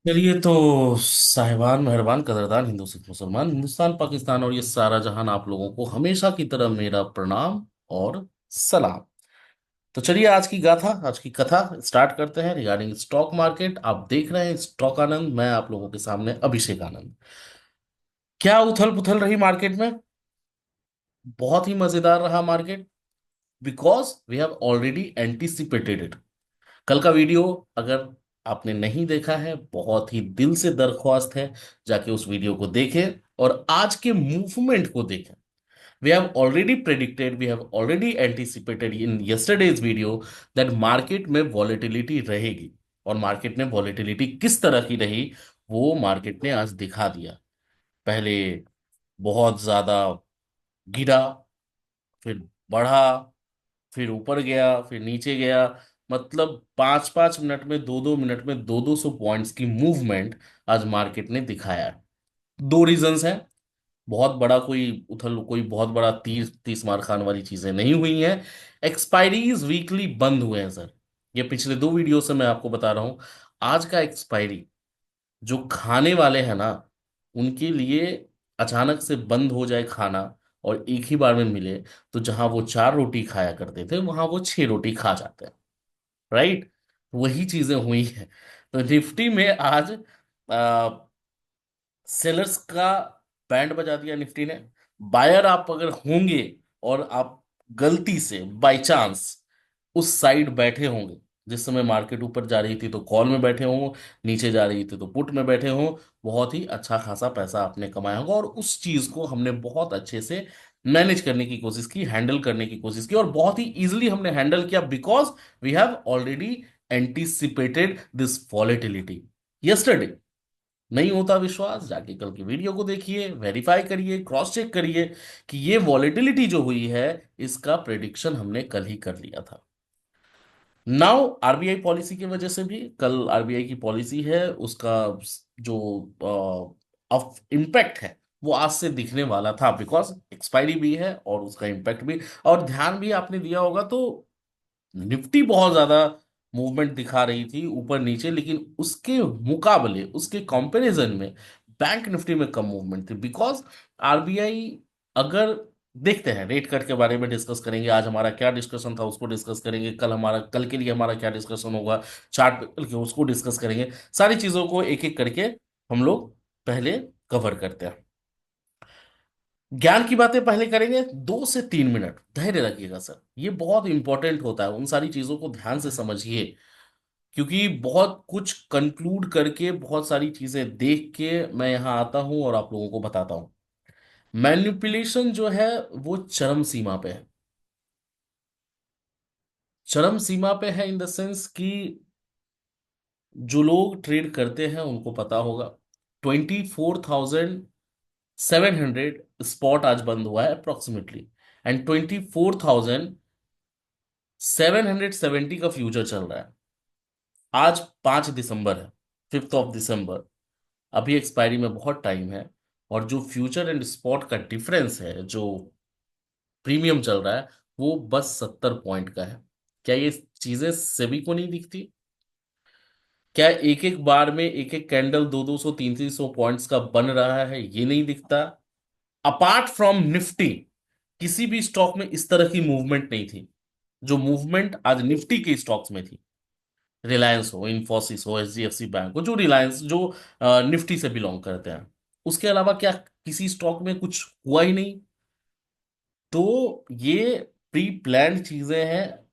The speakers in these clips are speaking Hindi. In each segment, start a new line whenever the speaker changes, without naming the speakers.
चलिए तो साहिबान मेहरबान कदरदान हिंदू सिख मुसलमान हिंदुस्तान पाकिस्तान और ये सारा जहान आप लोगों को हमेशा की तरह मेरा प्रणाम और सलाम। तो चलिए आज की गाथा आज की कथा स्टार्ट करते हैं रिगार्डिंग स्टॉक मार्केट। आप देख रहे हैं स्टॉक आनंद, मैं आप लोगों के सामने अभिषेक आनंद। क्या उथल पुथल रही मार्केट में। बहुत ही मजेदार रहा market, because we have already anticipated it. कल का वीडियो अगर आपने नहीं देखा है, बहुत ही दिल से दरख्वास्त है जाके उस वीडियो को देखें और आज के मूवमेंट को देखें। We have already predicted, we have already anticipated in yesterday's video that market में वॉलेटिलिटी रहेगी। और मार्केट में वॉलेटिलिटी किस तरह की रही वो मार्केट ने आज दिखा दिया। पहले बहुत ज्यादा गिरा, फिर बढ़ा, फिर ऊपर गया, फिर नीचे गया। मतलब 5-5 मिनट में, 2-2 मिनट में 200-200 पॉइंट्स की मूवमेंट आज मार्केट ने दिखाया है। दो रीजंस हैं। बहुत बड़ा कोई बहुत बड़ा तीर तीस मार खान वाली चीजें नहीं हुई हैं। एक्सपायरीज वीकली बंद हुए हैं सर। ये पिछले दो वीडियो से मैं आपको बता रहा हूं। आज का एक्सपायरी जो खाने वाले हैं ना, उनके लिए अचानक से बंद हो जाए खाना और एक ही बार में मिले, तो जहां वो 4 रोटी खाया करते थे वहां वो 6 रोटी खा जाते हैं। राइट। वही चीजें हुई हैं। तो निफ्टी में आज सेलर्स का बैंड बजा दिया निफ्टी ने। बायर आप अगर होंगे और आप गलती से बाय चांस उस साइड बैठे होंगे, जिस समय मार्केट ऊपर जा रही थी तो कॉल में बैठे हों, नीचे जा रही थी तो पुट में बैठे हों, बहुत ही अच्छा खासा पैसा आपने कमाया होगा। और उस चीज को हमने बहुत अच्छे से मैनेज करने की कोशिश की, हैंडल करने की कोशिश की और बहुत ही इजीली हमने हैंडल किया, because we have already anticipated this volatility yesterday. नहीं होता विश्वास, जाके कल की वीडियो को देखिए, वेरीफाई करिए, क्रॉस चेक करिए कि ये वॉलेटिलिटी जो हुई है इसका प्रेडिक्शन हमने कल ही कर लिया था। नाउ आरबीआई पॉलिसी की वजह से भी, कल आरबीआई की पॉलिसी है उसका जो इम्पैक्ट है वो आज से दिखने वाला था, बिकॉज एक्सपायरी भी है और उसका इम्पैक्ट भी। और ध्यान भी आपने दिया होगा तो निफ्टी बहुत ज्यादा मूवमेंट दिखा रही थी ऊपर नीचे, लेकिन उसके मुकाबले, उसके कंपैरिजन में बैंक निफ्टी में कम मूवमेंट थी, बिकॉज आरबीआई, अगर देखते हैं रेट कट के बारे में डिस्कस करेंगे, आज हमारा क्या डिस्कशन था उसको डिस्कस करेंगे, कल के लिए हमारा क्या डिस्कशन होगा चार्ट पे कल के उसको डिस्कस करेंगे। सारी चीजों को एक एक करके हम लोग पहले कवर करते हैं। ज्ञान की बातें पहले करेंगे, 2 से 3 मिनट धैर्य रखिएगा सर, ये बहुत इंपॉर्टेंट होता है। उन सारी चीजों को ध्यान से समझिए, क्योंकि बहुत कुछ कंक्लूड करके, बहुत सारी चीजें देख के मैं यहां आता हूं और आप लोगों को बताता हूं। मैनिपुलेशन जो है वो चरम सीमा पे है। चरम सीमा पे है इन द सेंस कि जो लोग ट्रेड करते हैं उनको पता होगा। 24,700 स्पॉट आज बंद हुआ है अप्रोक्सीमेटली, एंड 24,770 का फ्यूचर चल रहा है। आज 5 दिसंबर है, 5th ऑफ दिसंबर। अभी एक्सपायरी में बहुत टाइम है। और जो फ्यूचर एंड स्पॉट का डिफरेंस है, जो प्रीमियम चल रहा है, वो बस 70 पॉइंट का है। क्या ये चीजें सभी को नहीं दिखती? क्या एक एक बार में एक एक कैंडल 200-200 300-300 पॉइंट्स का बन रहा है, ये नहीं दिखता? अपार्ट फ्रॉम निफ्टी किसी भी स्टॉक में इस तरह की मूवमेंट नहीं थी जो मूवमेंट आज निफ्टी के स्टॉक्स में थी। रिलायंस हो, इंफोसिस हो, एचडीएफसी बैंक हो, जो रिलायंस जो निफ्टी से बिलोंग करते हैं, उसके अलावा क्या किसी स्टॉक में कुछ हुआ ही नहीं? तो ये प्री प्लान्ड चीजें हैं,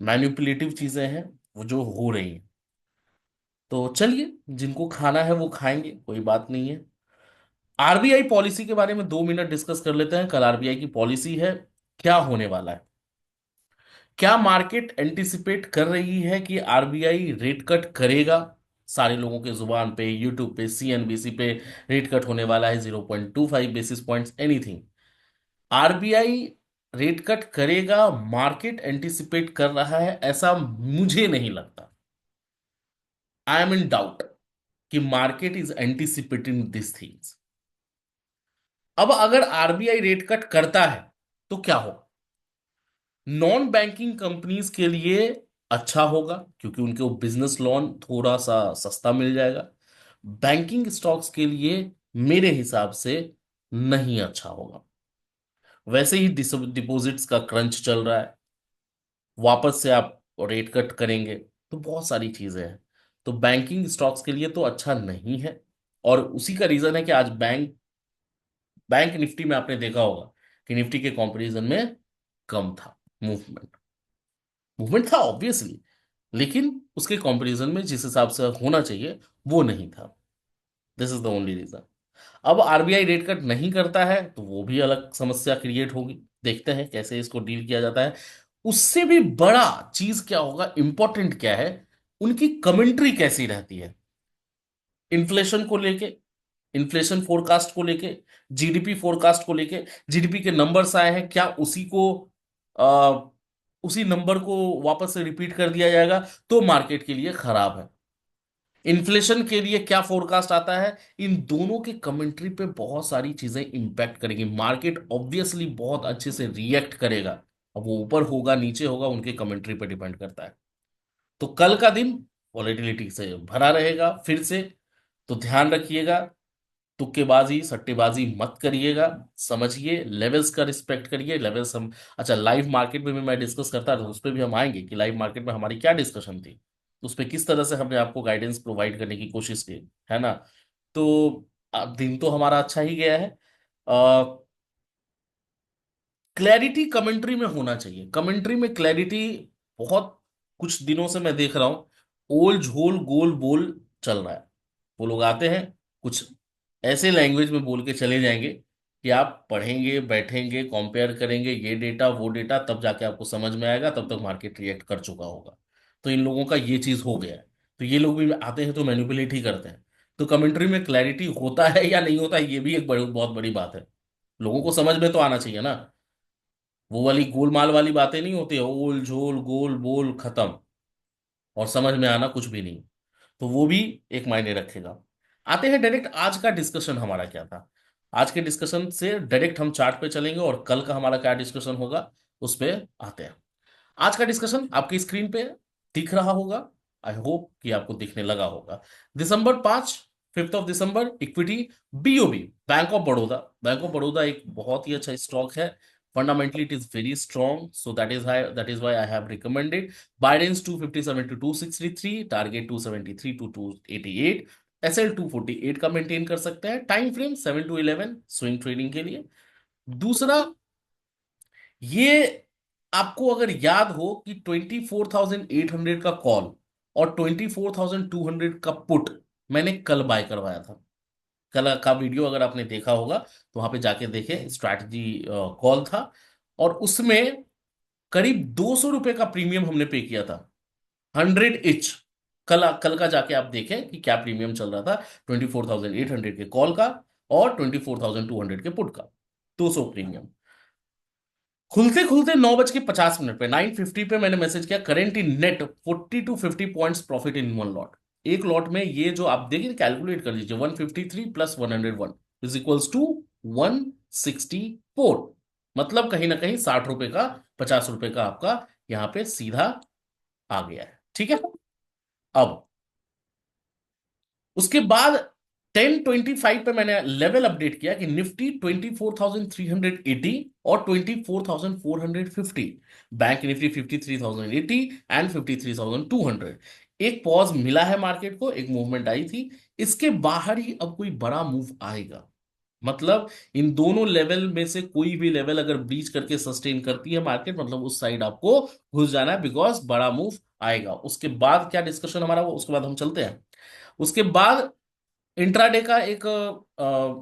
मैनिपुलेटिव चीजें हैं वो जो हो रही हैं। तो चलिए, जिनको खाना है वो खाएंगे, कोई बात नहीं है। आरबीआई पॉलिसी के बारे में 2 मिनट डिस्कस कर लेते हैं। कल आरबीआई की पॉलिसी है, क्या होने वाला है। क्या मार्केट एंटिसिपेट कर रही है कि आरबीआई रेट कट करेगा? सारे लोगों के जुबान पे, यूट्यूब पे, सीएनबीसी पे रेट कट होने वाला है 0.25 basis points, anything. RBI rate cut करेगा, मार्केट एंटिसिपेट कर रहा है ऐसा मुझे नहीं लगता। आई एम इन डाउट कि market is anticipating this things. अब अगर आरबीआई रेट कट करता है तो क्या होगा? नॉन बैंकिंग कंपनीज के लिए अच्छा होगा क्योंकि उनको बिजनेस लोन थोड़ा सा सस्ता मिल जाएगा। बैंकिंग स्टॉक्स के लिए मेरे हिसाब से नहीं अच्छा होगा। वैसे ही डिपॉजिट्स का क्रंच चल रहा है, वापस से आप रेट कट करेंगे, तो बहुत सारी चीजें हैं। तो बैंकिंग स्टॉक्स के लिए तो अच्छा नहीं है। और उसी का रीजन है कि आज बैंक बैंक निफ्टी में आपने देखा होगा कि निफ्टी के कंपैरिजन में कम था मूवमेंट। मूवमेंट था ऑब्वियसली, लेकिन उसके कंपैरिजन में जिस हिसाब से होना चाहिए वो नहीं था। This is the only reason. अब आरबीआई रेट कट नहीं करता है तो वो भी अलग समस्या क्रिएट होगी। देखते हैं कैसे इसको डील किया जाता है। उससे भी बड़ा चीज क्या होगा, इंपॉर्टेंट क्या है, उनकी कमेंट्री कैसी रहती है इन्फ्लेशन को लेके, इन्फ्लेशन फोरकास्ट को लेके, जीडीपी फोरकास्ट को लेके। जीडीपी के नंबर्स आए हैं, क्या उसी को आ, उसी नंबर को वापस से रिपीट कर दिया जाएगा तो मार्केट के लिए खराब है। इन्फ्लेशन के लिए क्या फोरकास्ट आता है, इन दोनों के कमेंट्री पे बहुत सारी चीजें इंपैक्ट करेंगी। मार्केट ऑब्वियसली बहुत अच्छे से रिएक्ट करेगा। अब वो ऊपर होगा नीचे होगा उनके कमेंट्री पे डिपेंड करता है। तो कल का दिन वॉलेटिलिटी से भरा रहेगा फिर से। तो ध्यान रखिएगा, तुक्केबाजी सट्टेबाजी मत करिएगा। समझिए, लेवल्स का रिस्पेक्ट करिए। लेवल्स हम, अच्छा, लाइव मार्केट में भी मैं डिस्कस करता था, उस पर भी हम आएंगे कि लाइव मार्केट में हमारी क्या डिस्कशन थी, उस पर किस तरह से हमने आपको गाइडेंस प्रोवाइड करने की कोशिश की, है ना। तो दिन तो हमारा अच्छा ही गया है। क्लैरिटी कमेंट्री में होना चाहिए, कमेंट्री में क्लैरिटी। बहुत कुछ दिनों से मैं देख रहा हूं ओल झोल गोल बोल चल रहा है। वो लोग आते हैं, कुछ ऐसे लैंग्वेज में बोल के चले जाएंगे कि आप पढ़ेंगे बैठेंगे कंपेयर करेंगे ये डेटा वो डेटा, तब जाके आपको समझ में आएगा, तब तक मार्केट रिएक्ट कर चुका होगा। तो इन लोगों का ये चीज हो गया है। तो ये लोग भी आते हैं तो मैनिपुलेट ही करते हैं। तो कमेंट्री में क्लैरिटी होता है या नहीं होता है, ये भी एक बहुत बड़ी बात है। लोगों को समझ में तो आना चाहिए ना। वो वाली गोलमाल वाली बातें नहीं होती है, ओल झोल गोल बोल खत्म, और समझ में आना कुछ भी नहीं। तो वो भी एक मायने रखेगा। आते हैं डायरेक्ट, आज का डिस्कशन हमारा क्या था। आज के डिस्कशन से डायरेक्ट हम चार्ट पे चलेंगे और कल का हमारा क्या डिस्कशन होगा उस पे आते हैं। आज का डिस्कशन आपकी स्क्रीन पे दिख रहा होगा। आई होप कि आपको दिखने लगा होगा। दिसंबर 5, 5 दिसंबर, equity BOB, bank of Baroda. Bank of Baroda एक बहुत ही अच्छा स्टॉक है। Fundamentally it is very strong, so that is why I have recommended. Buy range 257 to 263, target 273 to 288, SL 248 का मेंटेन कर सकते हैं। Time frame 7 to 11 swing trading के लिए। दूसरा, ये आपको अगर याद हो कि 24,800 का कॉल और 24,200 का पुट मैंने कल बाय करवाया था। कल का वीडियो अगर आपने देखा होगा तो वहां पे जाके देखें, स्ट्रैटेजी कॉल था। और उसमें करीब ₹200 का प्रीमियम हमने पे किया था, 100 इच। कल कल का जाके आप देखें कि क्या प्रीमियम चल रहा था 24,800 के कॉल का और 24,200 के पुट का। 200 प्रीमियम। खुलते खुलते 9:50 पे 9:50 पे मैंने मैसेज किया, current in net 40 to 50 points profit in one lot. एक लॉट में ये जो आप देखिए, कैलकुलेट कर लीजिए, 153 प्लस 101 इज इक्वल्स टू 164। मतलब कहीं ना कहीं ₹60 का, ₹50 का आपका यहां पे सीधा आ गया है। ठीक है। अब उसके बाद 10:25 पे मैंने लेवल अपडेट किया कि निफ्टी 24,380 और 24,450, बैंक निफ्टी 53,080 एंड 53,200। एक पॉज मिला है मार्केट को, एक मूवमेंट आई थी। इसके बाहर ही अब कोई बड़ा मूव आएगा। मतलब इन दोनों लेवल में से कोई भी लेवल अगर ब्रीच करके सस्टेन करती है मार्केट, मतलब उस साइड आपको घुस जाना है, बिकॉज बड़ा मूव आएगा। उसके बाद क्या डिस्कशन हमारा वो, उसके बाद हम चलते हैं। उसके बाद इंट्राडे का एक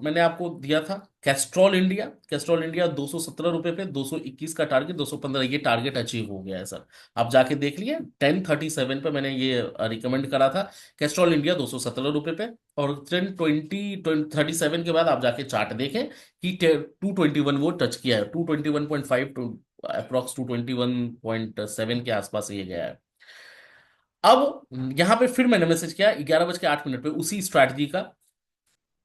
मैंने आपको दिया था, कैस्ट्रॉल इंडिया। कैस्ट्रॉल इंडिया ₹217 पे, 221 का टारगेट, 215, ये टारगेट अचीव हो गया है सर। आप जाके देख लिए, 10:37 पे मैंने ये रिकमेंड करा था, कैस्ट्रॉल इंडिया ₹217 पे। और 10:37 के बाद आप जाके चार्ट देखें कि 221 वो टच किया है, 221.5 टू अप्रोक्स 221.7 के आसपास ये गया है। अब यहां पे फिर मैंने मैसेज किया 11:08 पे, उसी स्ट्रैटेजी का,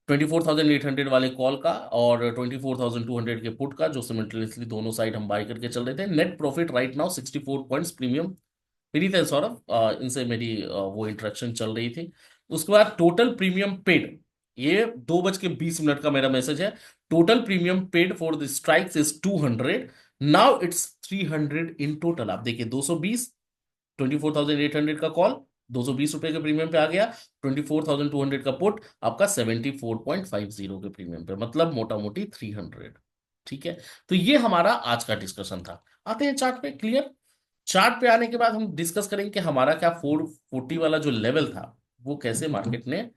24,800 वाले कॉल का और 24,200 के पुट का, जो सिमिल्टेनियसली दोनों साइड हम बाय करके चल रहे थे। Net profit right now 64 points premium Vineet है सौरभ, इनसे मेरी वो इंटरेक्शन चल रही थी। उसके बाद टोटल प्रीमियम पेड, ये 2:20 का मेरा मैसेज है। Total premium paid for the strikes is 200, now it's 300 in total. आप देखिए 220, 24,800 का कॉल, ₹220 के प्रीमियम पे आ गया। 24,200 का पुट आपका 74.50 के प्रीमियम पे, मतलब मोटा मोटी 300। ठीक है, तो ये हमारा आज का डिस्कशन था। आते हैं चार्ट पे। क्लियर? चार्ट पे आने के बाद हम डिस्कस करेंगे कि हमारा क्या 440 वाला जो लेवल था वो कैसे मार्केट ने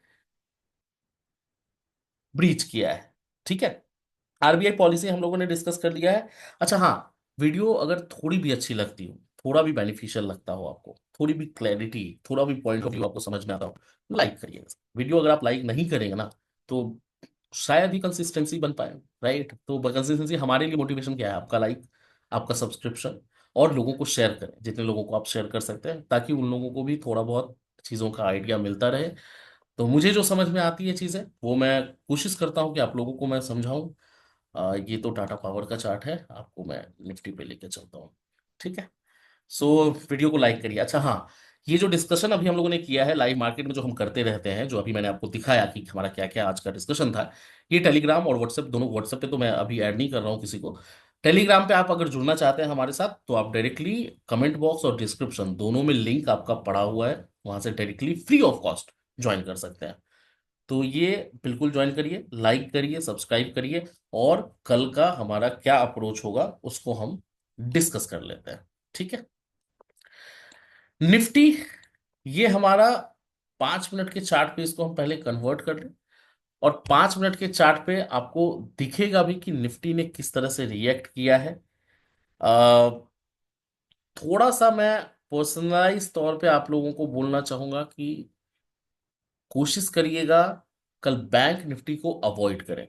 ब्रीच किया है। ठीक है, आरबीआई पॉलिसी हम लोगों ने डिस्कस कर लिया है। अच्छा हाँ, वीडियो अगर थोड़ी भी अच्छी लगती हो, थोड़ा भी बेनिफिशियल लगता हो आपको, थोड़ी भी क्लैरिटी, थोड़ा भी पॉइंट ऑफ व्यू आपको समझ में आता हो, लाइक करिएगा। वीडियो अगर आप लाइक नहीं करेंगे ना, तो शायद ही कंसिस्टेंसी बन पाए। राइट? तो कंसिस्टेंसी हमारे लिए मोटिवेशन क्या है? आपका लाइक, आपका सब्सक्रिप्शन, और लोगों को शेयर करें, जितने लोगों को आप शेयर कर सकते हैं, ताकि उन लोगों को भी थोड़ा बहुत चीज़ों का आइडिया मिलता रहे। तो मुझे जो समझ में आती है चीज़ें, वो मैं कोशिश करता हूँ कि आप लोगों को मैं समझाऊं। ये तो टाटा पावर का चार्ट है, आपको मैं निफ्टी पे लेके चलता हूँ। ठीक है, सो वीडियो को लाइक करिए। अच्छा हाँ, ये जो डिस्कशन अभी हम लोगों ने किया है लाइव मार्केट में, जो हम करते रहते हैं, जो अभी मैंने आपको दिखाया कि हमारा क्या क्या आज का डिस्कशन था, ये टेलीग्राम और व्हाट्सएप दोनों। व्हाट्सएप पे तो मैं अभी ऐड नहीं कर रहा हूँ किसी को। टेलीग्राम पे आप अगर जुड़ना चाहते हैं हमारे साथ, तो आप डायरेक्टली कमेंट बॉक्स और डिस्क्रिप्शन दोनों में लिंक आपका पड़ा हुआ है, वहां से directly free of cost join कर सकते हैं। तो ये बिल्कुल ज्वाइन करिए, लाइक करिए, सब्सक्राइब करिए, और कल का हमारा क्या अप्रोच होगा उसको हम डिस्कस कर लेते हैं। ठीक है, निफ्टी, ये हमारा 5 मिनट के चार्ट पे, इसको हम पहले कन्वर्ट कर लें। और 5 मिनट के चार्ट पे आपको दिखेगा भी कि निफ्टी ने किस तरह से रिएक्ट किया है। आ, थोड़ा सा मैं पर्सनलाइज तौर पे आप लोगों को बोलना चाहूंगा कि कोशिश करिएगा कल बैंक निफ्टी को अवॉइड करें,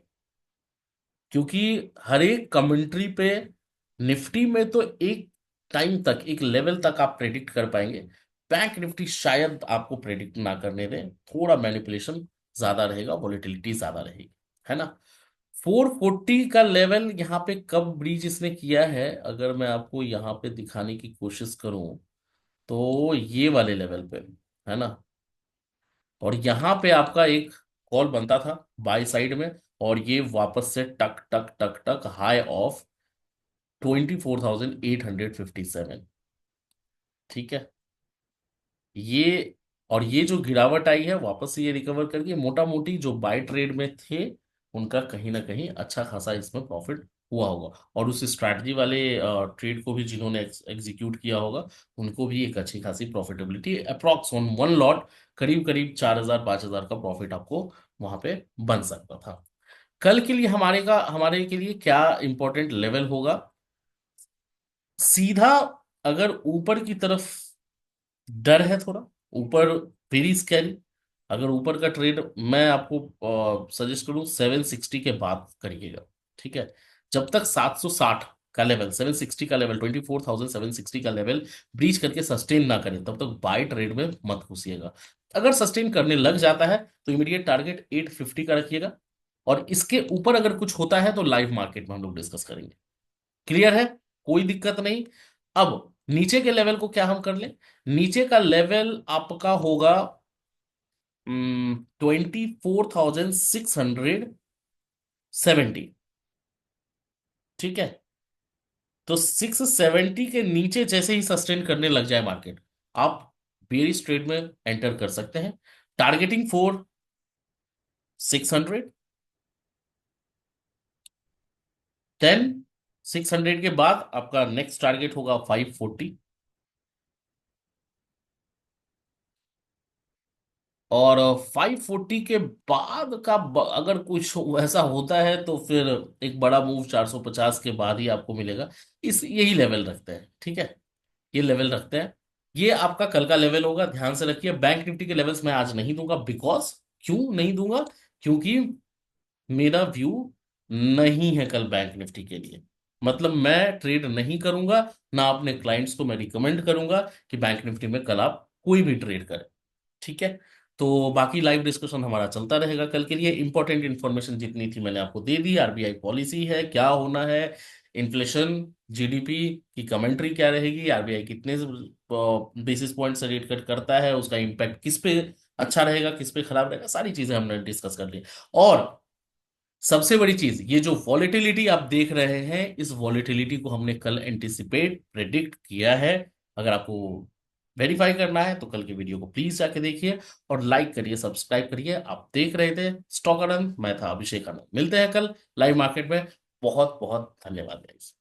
क्योंकि हर एक कमेंट्री पे निफ्टी में तो एक टाइम तक, एक लेवल तक आप प्रेडिक्ट कर पाएंगे। बैंक निफ्टी शायद आपको प्रेडिक्ट ना करने दें, थोड़ा मैनिपुलेशन ज्यादा रहेगा, वॉलेटिलिटी ज्यादा रहेगी, है ना। 440 का लेवल यहाँ पे कब ब्रीच इसने किया है, अगर मैं आपको यहाँ पे दिखाने की कोशिश करूं, तो ये वाले लेवल पे, है ना। और यहाँ पे आपका एक कॉल बनता था बाय साइड में, और ये वापस से टक टक टक टक हाई ऑफ 24,857। ठीक है, ये, और ये जो गिरावट आई है, वापस से ये रिकवर करके मोटा मोटी जो बाय ट्रेड में थे, उनका कहीं ना कहीं अच्छा खासा इसमें प्रॉफिट हुआ होगा। और उस स्ट्रैटेजी वाले ट्रेड को भी जिन्होंने एग्जीक्यूट किया होगा, उनको भी एक अच्छी खासी profitability, approx on one lot करीब करीब 4,000 5,000 का प्रॉफिट आपको वहां पे बन सकता था। कल के लिए हमारे के लिए क्या इंपॉर्टेंट लेवल होगा? सीधा, अगर ऊपर की तरफ डर है थोड़ा, ऊपर वेरी स्कैरी, अगर ऊपर का ट्रेड, मैं आपको सजेस्ट करूं 760 के बाद करिएगा। ठीक है, जब तक 760 का लेवल, 760 का लेवल, 24,760 का लेवल ब्रीच करके सस्टेन ना करें, तब तक बाय ट्रेड में मत घुसिएगा। अगर सस्टेन करने लग जाता है, तो इमीडिएट टारगेट 850 का रखिएगा। और इसके ऊपर अगर कुछ होता है, तो लाइव मार्केट में हम लोग डिस्कस करेंगे। क्लियर है? कोई दिक्कत नहीं। अब नीचे के लेवल को क्या हम कर लें? नीचे का लेवल आपका होगा 24,670। ठीक है, तो 670 के नीचे जैसे ही सस्टेन करने लग जाए मार्केट, आप बेरिश ट्रेड में एंटर कर सकते हैं, टारगेटिंग फॉर 600। देन 600 के बाद आपका नेक्स्ट टारगेट होगा 540। और 540 के बाद का अगर कुछ ऐसा होता है, तो फिर एक बड़ा मूव 450 के बाद ही आपको मिलेगा। इस यही लेवल रखते हैं। ठीक है, ये लेवल रखते हैं। ये आपका कल का लेवल होगा, ध्यान से रखिए। बैंक निफ्टी के लेवल्स मैं आज नहीं दूंगा, बिकॉज, क्यों नहीं दूंगा? क्योंकि मेरा व्यू नहीं है कल बैंक निफ्टी के लिए। मतलब मैं ट्रेड नहीं करूंगा, ना अपने क्लाइंट्स को मैं रिकमेंड करूंगा कि बैंक निफ्टी में कल आप कोई भी ट्रेड करें। ठीक है, तो बाकी लाइव डिस्कशन हमारा चलता रहेगा। कल के लिए इंपॉर्टेंट इन्फॉर्मेशन जितनी थी मैंने आपको दे दी। आरबीआई पॉलिसी है, क्या होना है, इन्फ्लेशन, जीडीपी की कमेंट्री क्या रहेगी, आरबीआई कितने बेसिस पॉइंट से रेट कट करता है, उसका इम्पैक्ट किस पे अच्छा रहेगा, किस पे खराब रहेगा, सारी चीजें हमने डिस्कस कर ली। और सबसे बड़ी चीज, ये जो वॉलेटिलिटी आप देख रहे हैं, इस वॉलेटिलिटी को हमने कल एंटिसिपेट प्रेडिक्ट किया है। अगर आपको वेरीफाई करना है तो कल के वीडियो को प्लीज जाके देखिए और लाइक करिए, सब्सक्राइब करिए। आप देख रहे थे स्टॉक आनंद, मैं था अभिषेक आनंद। मिलते हैं कल लाइव मार्केट में। बहुत बहुत धन्यवाद गाइस।